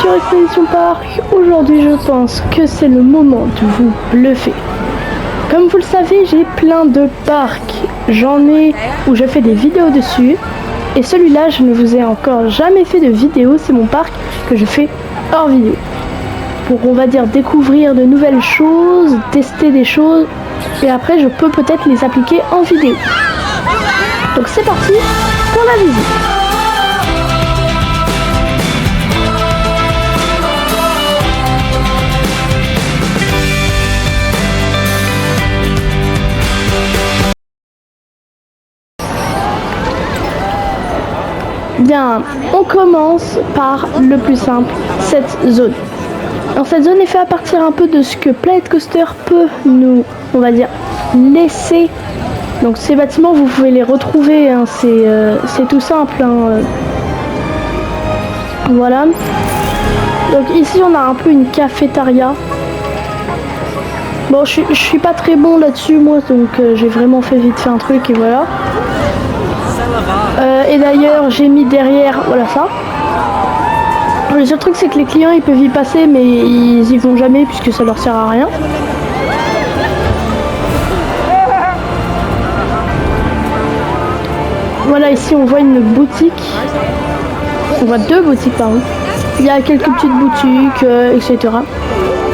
sur Expédition Park. Aujourd'hui, je pense que c'est le moment de vous bluffer. Comme vous le savez, j'ai plein de parcs. J'en ai où je fais des vidéos dessus. Et celui-là, je ne vous ai encore jamais fait de vidéo. C'est mon parc que je fais hors vidéo. Pour, on va dire, découvrir de nouvelles choses, tester des choses. Et après, je peux peut-être les appliquer en vidéo. Donc c'est parti pour la visite. Bien, on commence par le plus simple, cette zone. Alors cette zone est faite à partir un peu de ce que Planet Coaster peut nous, on va dire, laisser. Donc ces bâtiments, vous pouvez les retrouver, hein, c'est tout simple. Hein. Voilà. Donc ici on a un peu une cafétéria. Bon, je suis pas très bon là-dessus moi, donc j'ai vraiment fait vite fait un truc et voilà. Et d'ailleurs j'ai mis derrière, voilà ça. Le seul truc c'est que les clients ils peuvent y passer mais ils y vont jamais puisque ça leur sert à rien. Voilà, ici on voit une boutique. On voit deux boutiques pardon. Il y a quelques petites boutiques, etc.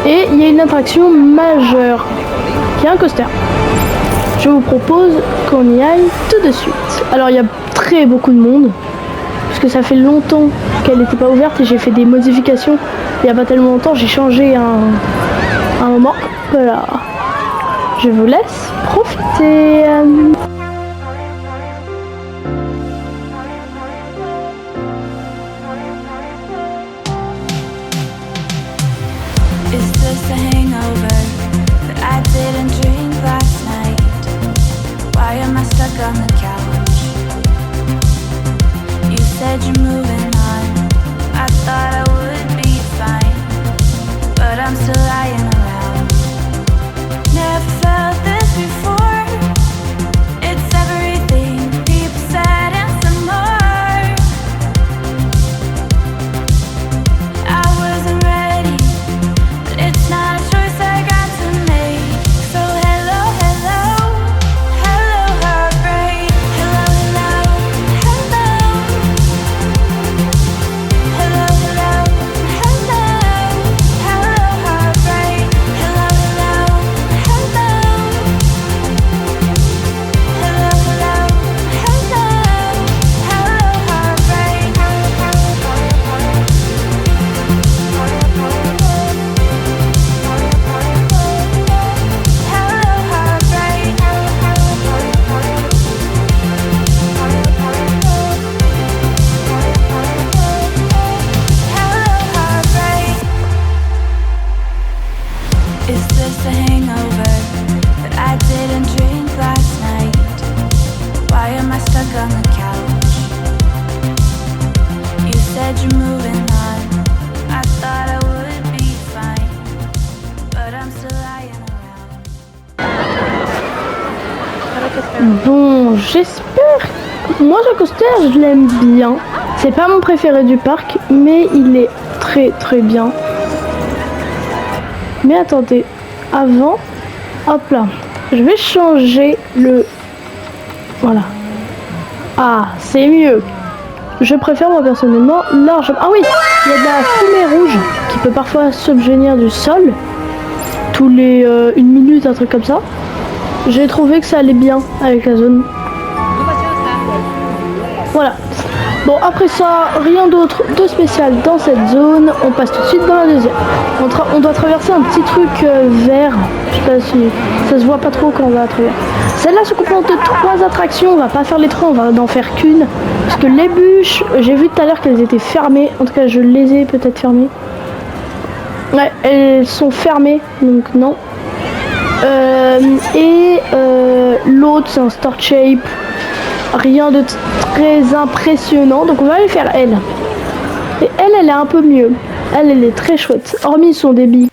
Et il y a une attraction majeure qui est un coaster. Je vous propose qu'on y aille tout de suite. Alors il y a très beaucoup de monde parce que ça fait longtemps qu'elle n'était pas ouverte et j'ai fait des modifications il n'y a pas tellement longtemps. J'ai changé un moment. Voilà. Je vous laisse profiter. On the couch, you said you're moving on. I thought I would be fine, but I'm still lying around. Never felt this before. It's everything people said and some more. I wasn't ready, but it's not a choice I got to make. So hello, hello. Bon, j'espère. Moi, ce coaster, je l'aime bien. C'est pas mon préféré du parc, mais il est très très bien. Mais attendez, avant, hop là, je vais changer le. Voilà. Ah, c'est mieux. Je préfère moi personnellement largement. Ah oui, il y a de la fumée rouge qui peut parfois subvenir du sol. Tous les 1 minute, un truc comme ça. J'ai trouvé que ça allait bien avec la zone. Voilà. Bon, après ça, rien d'autre de spécial dans cette zone. On passe tout de suite dans la deuxième. On doit traverser un petit truc vert. Je sais pas si ça se voit pas trop quand on va traverser. Celle-là se compose de 3 attractions. On va pas faire les 3, on va n'en faire qu'une. Parce que les bûches, j'ai vu tout à l'heure qu'elles étaient fermées. En tout cas, je les ai peut-être fermées. Ouais, elles sont fermées, donc non. L'autre, c'est un Star Shape. Rien de très impressionnant, donc on va aller faire elle. Et elle est un peu mieux. Elle est très chouette. Hormis son débit.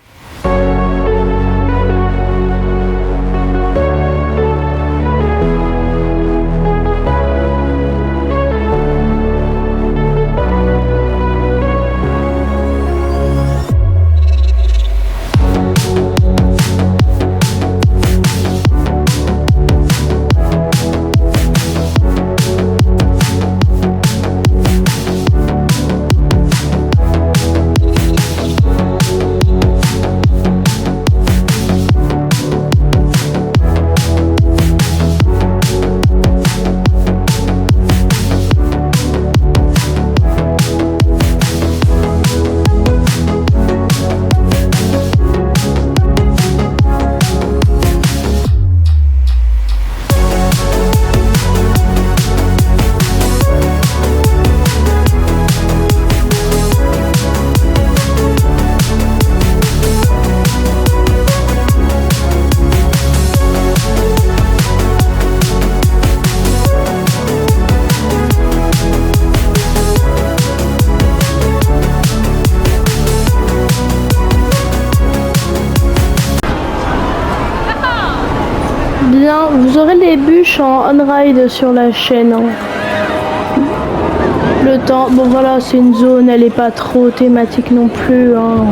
bien, vous aurez les bûches en on-ride sur la chaîne. Hein. Le temps, bon voilà, c'est une zone, elle est pas trop thématique non plus. Hein.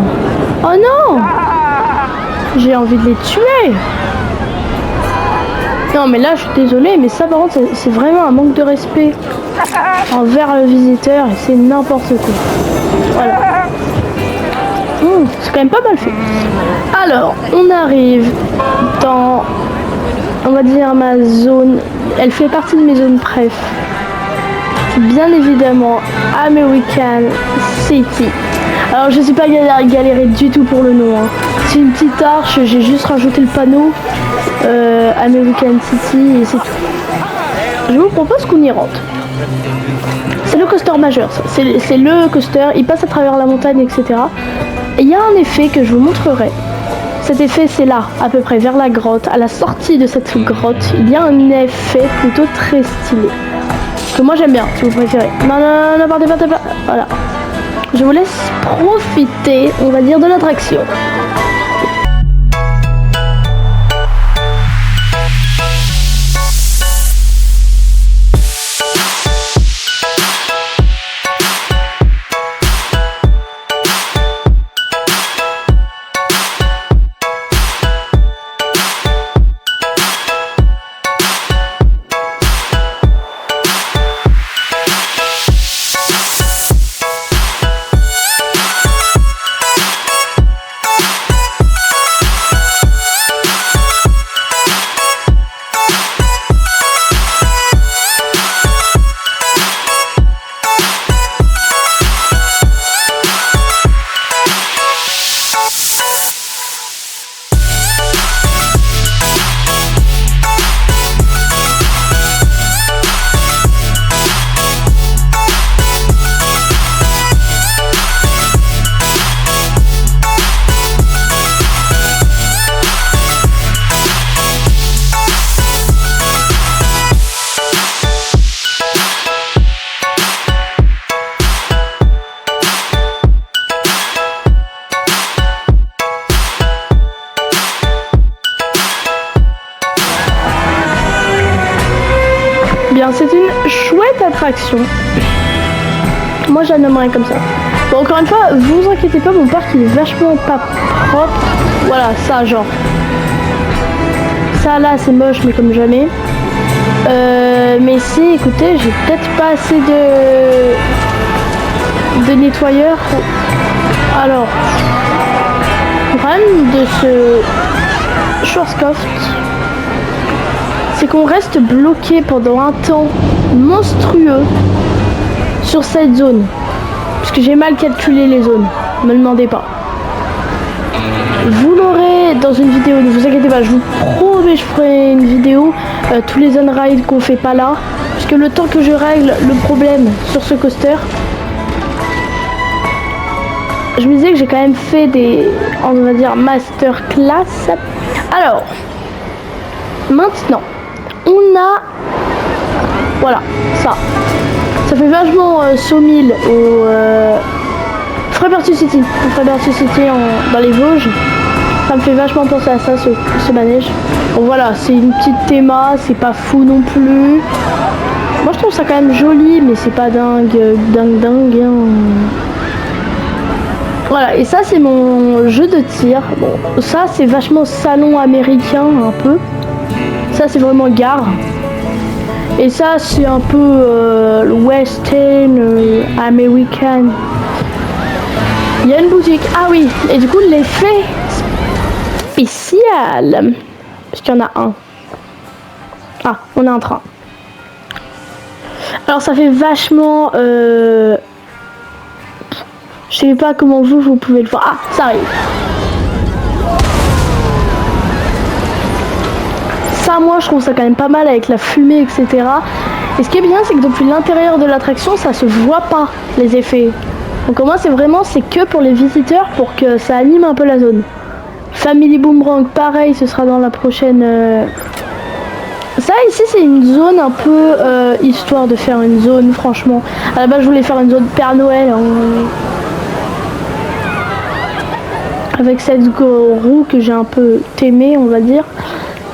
Oh non! J'ai envie de les tuer! Non mais là je suis désolée, mais ça par contre c'est vraiment un manque de respect envers le visiteur et c'est n'importe quoi. Voilà. C'est quand même pas mal fait. Alors, on arrive dans, on va dire, ma zone. Elle fait partie de mes zones préf. Bien évidemment, American City. Alors, je suis pas galéré du tout pour le nom. Hein. C'est une petite arche, j'ai juste rajouté le panneau American City et c'est tout. Je vous propose qu'on y rentre. C'est le coaster majeur, ça. C'est le coaster, il passe à travers la montagne, etc. Et il y a un effet que je vous montrerai. Cet effet, c'est là, à peu près, vers la grotte. À la sortie de cette grotte, il y a un effet plutôt très stylé. Que moi j'aime bien, si vous préférez. Non, partez pas. Voilà. Je vous laisse profiter, on va dire, de l'attraction. C'est une chouette attraction. Moi je la nommerais comme ça. Bon, encore une fois, vous inquiétez pas, mon parc il est vachement pas propre. Voilà, ça genre. Ça là c'est moche mais comme jamais. Mais si, écoutez, j'ai peut-être pas assez de nettoyeur. Alors, le problème de ce Schwarzkopf, c'est qu'on reste bloqué pendant un temps monstrueux sur cette zone. Parce que j'ai mal calculé les zones, me demandez pas. Vous l'aurez dans une vidéo, ne vous inquiétez pas, je vous promets, je ferai une vidéo, tous les on-ride qu'on fait pas là. Parce que le temps que je règle le problème sur ce coaster, je me disais que j'ai quand même fait des, on va dire, masterclass. Alors, maintenant, on a, voilà, ça fait vachement Sawmill au Freeberty City, dans les Vosges. Ça me fait vachement penser à ça, ce manège. Bon voilà, c'est une petite théma, c'est pas fou non plus. Moi je trouve ça quand même joli, mais c'est pas dingue. Hein. Voilà, et ça c'est mon jeu de tir. Bon, ça c'est vachement salon américain un peu. Ça c'est vraiment gare. Et ça c'est un peu le western américain. Il y a une boutique. Ah oui, et du coup l'effet spécial. Parce qu'il y en a un. Ah, on a un train. Alors ça fait vachement... Je sais pas comment vous pouvez le voir. Ah, ça arrive. Ça, moi, je trouve ça quand même pas mal avec la fumée, etc. Et ce qui est bien, c'est que depuis l'intérieur de l'attraction, ça se voit pas, les effets. Donc au moins, c'est que pour les visiteurs, pour que ça anime un peu la zone. Family Boomerang, pareil, ce sera dans la prochaine... Ça, ici, c'est une zone un peu histoire de faire une zone, franchement. À la base, je voulais faire une zone Père Noël. Avec cette roue que j'ai un peu aimée, on va dire.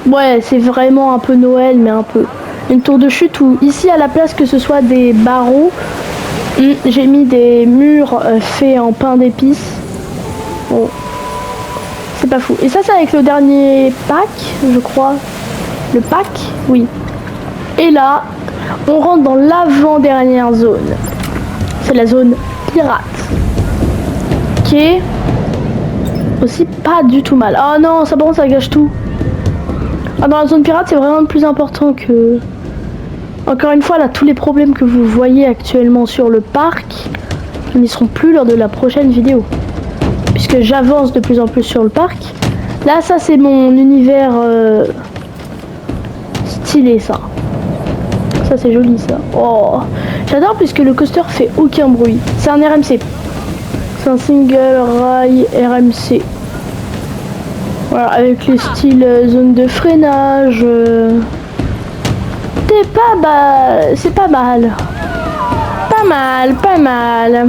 Ouais, c'est vraiment un peu Noël, mais un peu. Une tour de chute où, ici, à la place que ce soit des barreaux, j'ai mis des murs faits en pain d'épices. Bon, c'est pas fou. Et ça, c'est avec le dernier pack, je crois. Le pack, oui. Et là, on rentre dans l'avant-dernière zone. C'est la zone pirate. Qui est aussi pas du tout mal. Oh non, ça par contre, ça gâche tout. Ah, dans la zone pirate, c'est vraiment plus important que... Encore une fois, là, tous les problèmes que vous voyez actuellement sur le parc n'y seront plus lors de la prochaine vidéo. Puisque j'avance de plus en plus sur le parc. Là, ça, c'est mon univers stylé, ça. Ça, c'est joli, ça. Oh, j'adore puisque le coaster fait aucun bruit. C'est un RMC. C'est un single rail RMC. Voilà, avec les styles zone de freinage. C'est pas mal. Pas mal.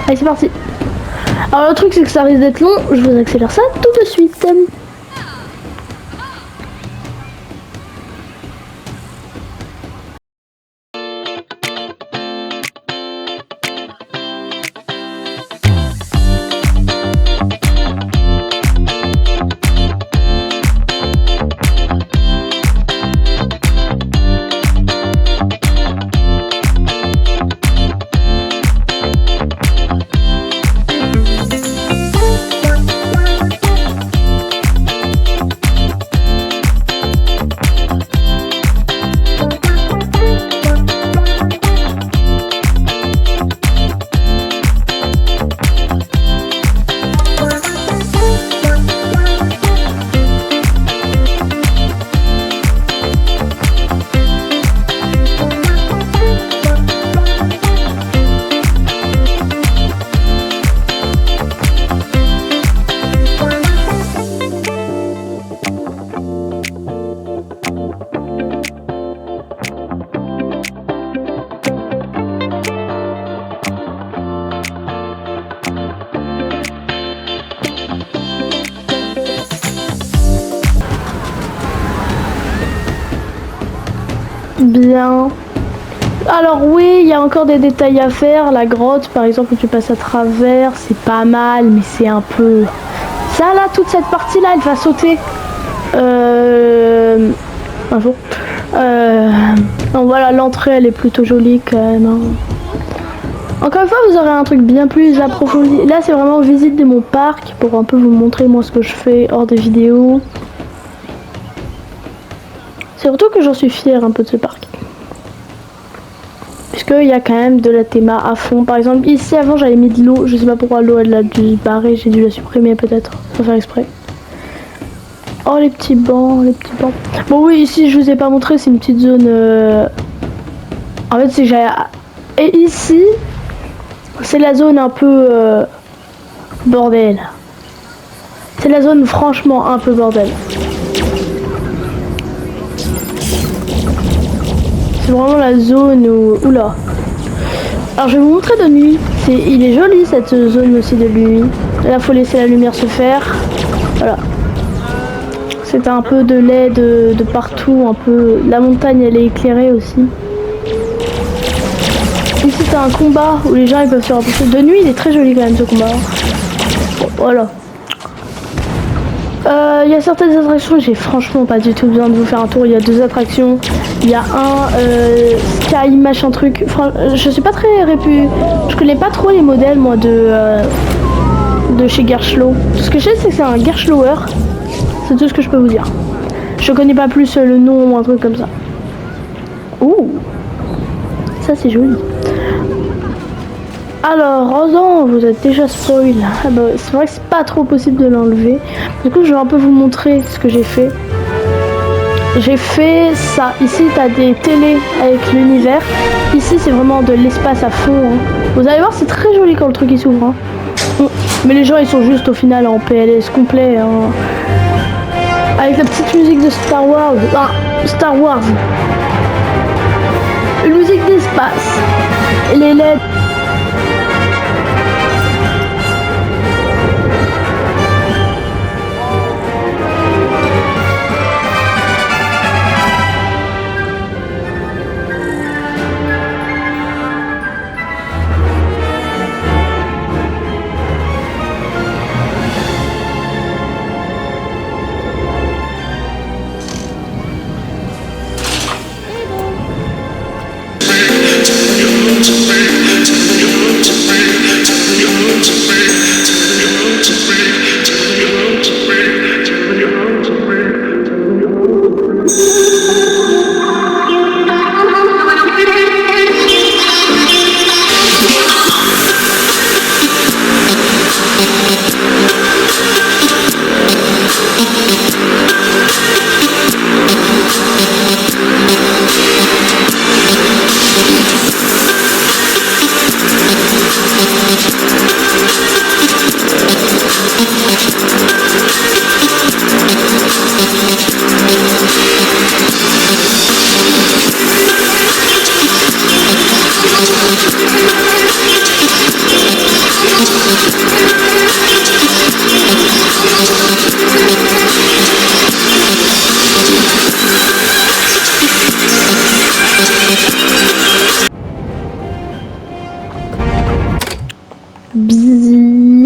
Allez, c'est parti. Alors, le truc, c'est que ça risque d'être long. Je vous accélère ça tout de suite. Bien. Alors oui, il y a encore des détails à faire. La grotte, par exemple, où tu passes à travers, c'est pas mal, mais c'est un peu... Ça là, toute cette partie-là, elle va sauter. Un jour. Donc voilà, l'entrée, elle est plutôt jolie quand même. Hein. Encore une fois, vous aurez un truc bien plus approfondi. Là, c'est vraiment visite de mon parc pour un peu vous montrer moi ce que je fais hors des vidéos. Surtout que j'en suis fière un peu de ce parc. Puisqu'il y a quand même de la théma à fond. Par exemple, ici avant j'avais mis de l'eau. Je sais pas pourquoi l'eau elle a dû se barrer. J'ai dû la supprimer peut-être. Sans faire exprès. Oh les petits bancs, les petits bancs. Bon oui, ici je vous ai pas montré. C'est une petite zone... En fait c'est que j'ai... Et ici, c'est la zone un peu... bordel. C'est la zone franchement un peu bordel. C'est vraiment la zone où... Oula. Alors je vais vous montrer de nuit. Il est joli cette zone aussi de nuit. Là faut laisser la lumière se faire. Voilà. C'est un peu de lait de partout. Un peu. La montagne elle est éclairée aussi. Ici c'est un combat où les gens ils peuvent se rapprocher. De nuit il est très joli quand même ce combat. Bon, voilà. Il y a certaines attractions, j'ai franchement pas du tout besoin de vous faire un tour. Il y a deux attractions. Il y a un Sky machin truc. Je suis pas très je connais pas trop les modèles moi de chez Gerstlauer. Tout ce que je sais c'est que c'est un Gerstlauer. C'est tout ce que je peux vous dire. Je connais pas plus le nom ou un truc comme ça. Ouh, ça c'est joli. Alors, oh non, vous êtes déjà spoil. Ah bah, c'est vrai que c'est pas trop possible de l'enlever. Du coup, je vais un peu vous montrer ce que j'ai fait. J'ai fait ça. Ici, t'as des télés avec l'univers. Ici, c'est vraiment de l'espace à fond. Hein. Vous allez voir, c'est très joli quand le truc il s'ouvre. Hein. Mais les gens, ils sont juste au final en PLS complet. Hein. Avec la petite musique de Star Wars. Ah, Star Wars. Une musique d'espace. Et les LED.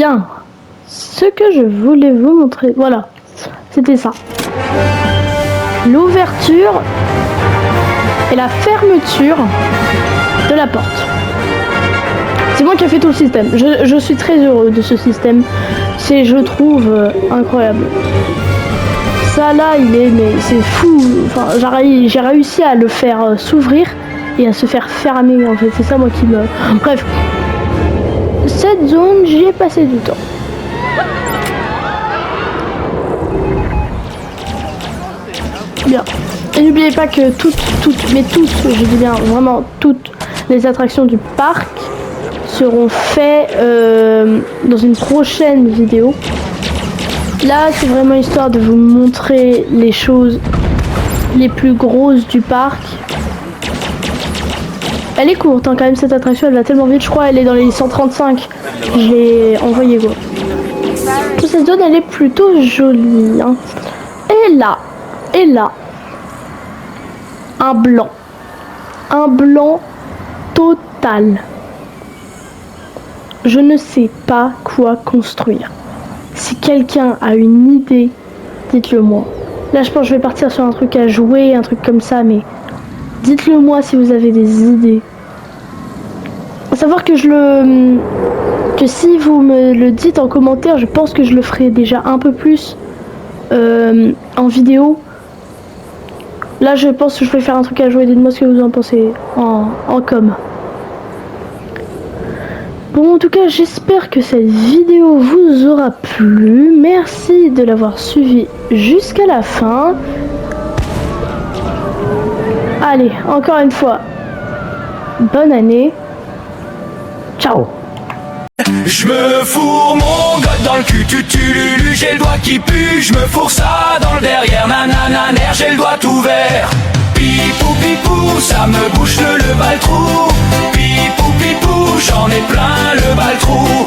bien. Ce que je voulais vous montrer, voilà, c'était ça. L'ouverture et la fermeture de la porte. C'est moi qui ai fait tout le système. Je suis très heureux de ce système. C'est, je trouve, incroyable. Ça là, mais c'est fou. Enfin, j'ai réussi à le faire s'ouvrir et à se faire fermer. En fait, c'est ça moi qui me. Bref, cette zone, j'y ai passé du temps. Bien. Et n'oubliez pas que toutes, je dis bien vraiment toutes les attractions du parc seront faites dans une prochaine vidéo. Là, c'est vraiment histoire de vous montrer les choses les plus grosses du parc. Elle est courte, hein, quand même, cette attraction, elle va tellement vite. Je crois elle est dans les 135. Je l'ai envoyé go. Toute cette zone, elle est plutôt jolie. Hein. Et là, un blanc total. Je ne sais pas quoi construire. Si quelqu'un a une idée, dites-le moi. Là, je pense que je vais partir sur un truc à jouer, un truc comme ça, mais dites-le moi si vous avez des idées. À savoir que si vous me le dites en commentaire, je pense que je le ferai déjà un peu plus en vidéo. Là, je pense que je vais faire un truc à jouer. Dites-moi ce que vous en pensez en com. Bon, en tout cas, j'espère que cette vidéo vous aura plu. Merci de l'avoir suivi jusqu'à la fin. Allez, encore une fois, bonne année. Ciao. Je me fourre mon gosse dans le cul, tutululu, j'ai le doigt qui pue, je me fourre ça dans le derrière, nanananer, j'ai le doigt ouvert. Pipou pipou, ça me bouche le bal trou. Pipou pipou, j'en ai plein le bal trou.